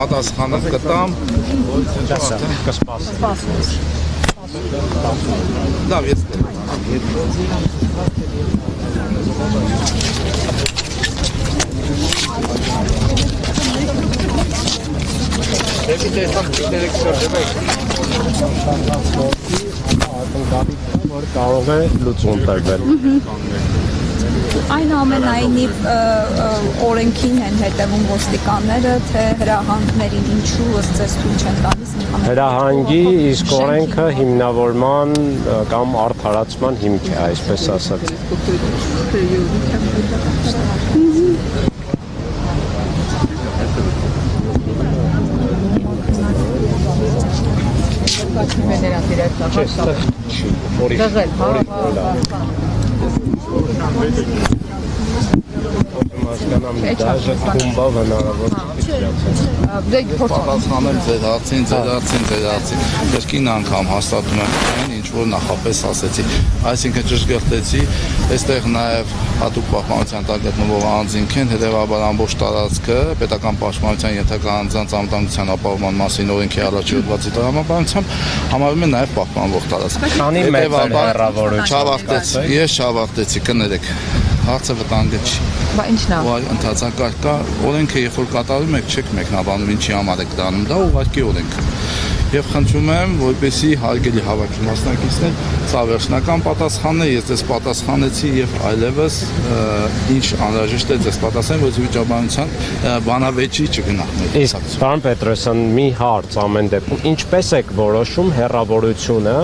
Պատասխանը կտամ։ Լավ, ես որ կարող է լուծում տրվել։ Այնուամենայնիվ օրենքին են հետևում ոստիկանները, թե հրահանգներին ինչու ըստ ձեզ թույլ չեն տալիս։ Հրահանգի իսկ օրենքը հիմնավորման կամ արդարացման հիմք է, այսպես ասած։ Դաժե խումբով հնարավոր պատասխանել ձեր հարցին։ Երկին անգամ հաստատում եմ այն, ինչ որ նախապես ասեցի։ Այսինքն ճշգրտեցի, այստեղ նաև հատուկ պահպանության տակ գտնվող անձինք են, հետևաբար ամբողջ տարածքը պետական պաշտպանության ենթակա անձանց անվտանգության ապահովման մասին օրենքի առաջի հոդվածի տրամաբանությամբ համարվում է նաև պահպանվող տարածք։ Քանի մետր հեռավորություն։ Ես չավարտեցի, կներեք։ Հարցը վտանգը չի։ Բա ինչն է։ Ընդհանրակարգ կա օրենքը, երբ որ կատարում եք, չեք մեկնաբանում ինչի համար եք դառնում, դա ուղղակի օրենք է։ Եվ խնդրում եմ, որպեսզի հարգելի հավաքի մասնակիցներ, սա վերջնական պատասխանն է, ես ձեզ պատասխանեցի եւ այլևս ինչ անհրաժեշտ է ձեզ պատասխանել, որ վիճաբանության բանավեճի չգնահ։ Իսկ պարոն Պետրոսյան, մի հարց ամեն դեպքում, ինչպես եք որոշում հեռավորությունը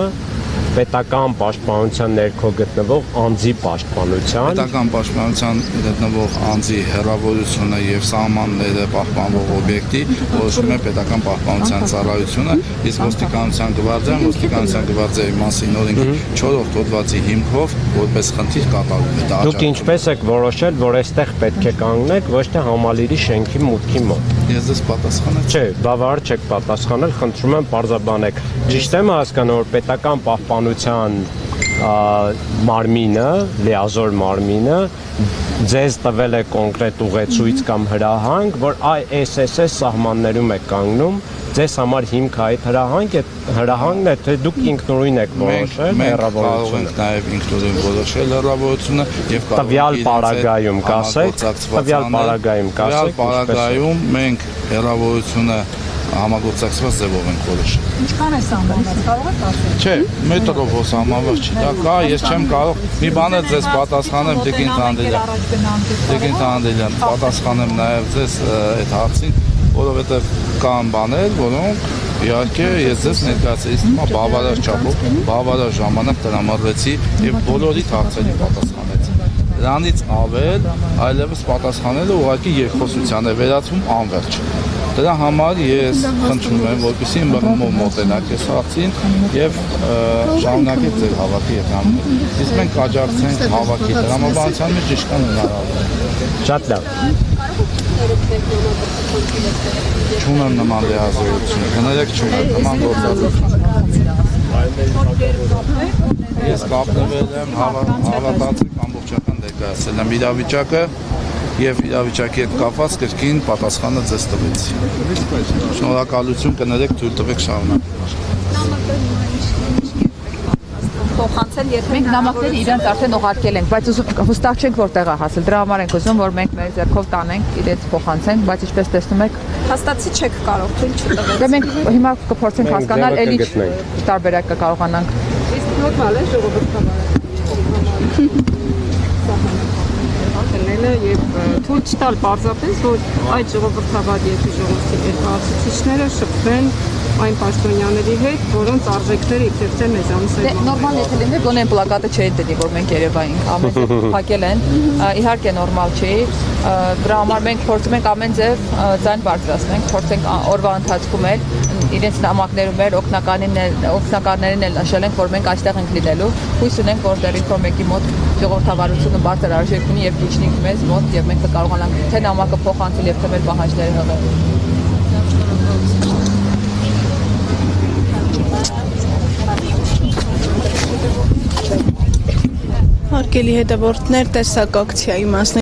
պետական պաշտպանության ներքո գտնվող անձի պաշտպանության։ Պետական պաշտպանության գտնվող անձի հեռավորությունը եւ սահմանները պահպանվող օբյեկտի որոշում է պետական պահպանության ծառայությունը, իսկ ոստիկանության գվարդիայի մասին օրենքի 4-րդ հոդվածի հիմքով որպես խնդիր կատարում է դա։ Դուք ինչպես եք որոշել, որ այստեղ պետք է կանգնեք, ոչ թե համալիրի շենքի մուտքի մոտ։ Ես ձեզ պատասխանեցի։ Չէ, բավարար չեք պատասխանել, խնդրում եմ պարզաբանեք։ Ճիշտ եմ հասկանում, որ պետական պահպանության մարմինը, լիազոր մարմինը ձեզ տվել է կոնկրետ ուղեցույց կամ հրահանգ, որ ISSS սահմաններում է կանգնում, ձեզ համար հիմք այդ հրահանգն է, թե դուք ինքնուրույն եք որոշել հեռավորությունը։ Մենք նաև ինքնուրույն որոշել հեռավորությունը եւ տվյալ պարագայում կասեք, տվյալ պարագայում մենք հեռավորությունը համագործակցված ձևով ենք որոշել։ Ինչքան է սահմանված, կարող եք ասել։ Չէ, մետրով սահմանված չի, դա կա, ես չեմ կարող։ Մի բան է ձեզ պատասխանեմ Տիկին Թանդելյան, պատասխանեմ նաև ձեզ այդ հարցին, որովհետև կան բաներ, որոնք իհարկե ես ձեզ ներկայացրեցի, բավարար չափով, բավարար ժամանակ տրամադրեցի եւ բոլորիդ հարցերի պատասխանեցի։ Դրանից ավել այլևս պատասխանելը ուղղակի երկխոսության է վերածվում անվերջ։ Դրա համար ես խնդրում եմ, որպեսզի իմ բռնումով մոտենաք այս հարցին եւ շարունակեք ձեր հավաքի հետ համը։ Իսկ մենք աջակցենք հավաքի տրամաբանության մեջ ինչքան հնարավոր է։ Շատ լավ։ Չունեմ նման լիազորություն, կներեք չունեմ նման գործառույթ։ Ես կապնվել եմ, հավատացեք ամբողջական ներկայացել եմ իրավիճակը եւ իրավիճակի հետ կապված կրկին պատասխանը ձեզ տվեցի։ Շնորհակալություն, կներեք, թույլ տվեք շարունակել։ Փոխանցել, եթե մենք նամակները իրենց արդեն ուղարկել ենք, բայց հստակ չենք որտեղ է հասել։ Դրա համար ենք ուզում, որ մենք մեր ձեռքով տանենք, իրենց փոխանցենք, բայց ինչպես տեսնում եք, հաստատի չեք կարող, թույլ չտվեց։ դե մենք հիմա կփորձենք հասկանալ, էլի տարբերակ կկարողանանք։ Իսկ նորմալ է ժողովրդավարը։ Եվ թույլ չտալ պարզապես, որ այդ ժողովրդավար երկրի ժողովրդի ներկայացուցիչները շփվեն այն պաշտոնյաների հետ, որոնց արժեքները իբրև մեզանից է։ Նորմալ եթե լիներ, գոնե այն պլակատը չէին դնի, որ մենք Երևանին ամեն ձև փակել են։ Իհարկե նորմալ չի։ Դրա համար մենք փորձում ենք ամեն ձև ձայն բարձրացնենք, փորձենք օրվա ընթացքում էլ իրենց նամակներում էր օգնականներին էլ նշել ենք, որ մենք այստեղ ենք լինելու։ Հույս ունենք, որ դեռ ինչ-որ մեկի մոտ ժողովրդավարությունը բարձր արժեք ունի եւ իջնի մեզ մոտ եւ մենք կկարողանանք թե նամակը փոխանցել եւ թե մեր պահանջները հղել։ Հարգելի հետևորդներ, տեսակ ակցիայի մասնակցին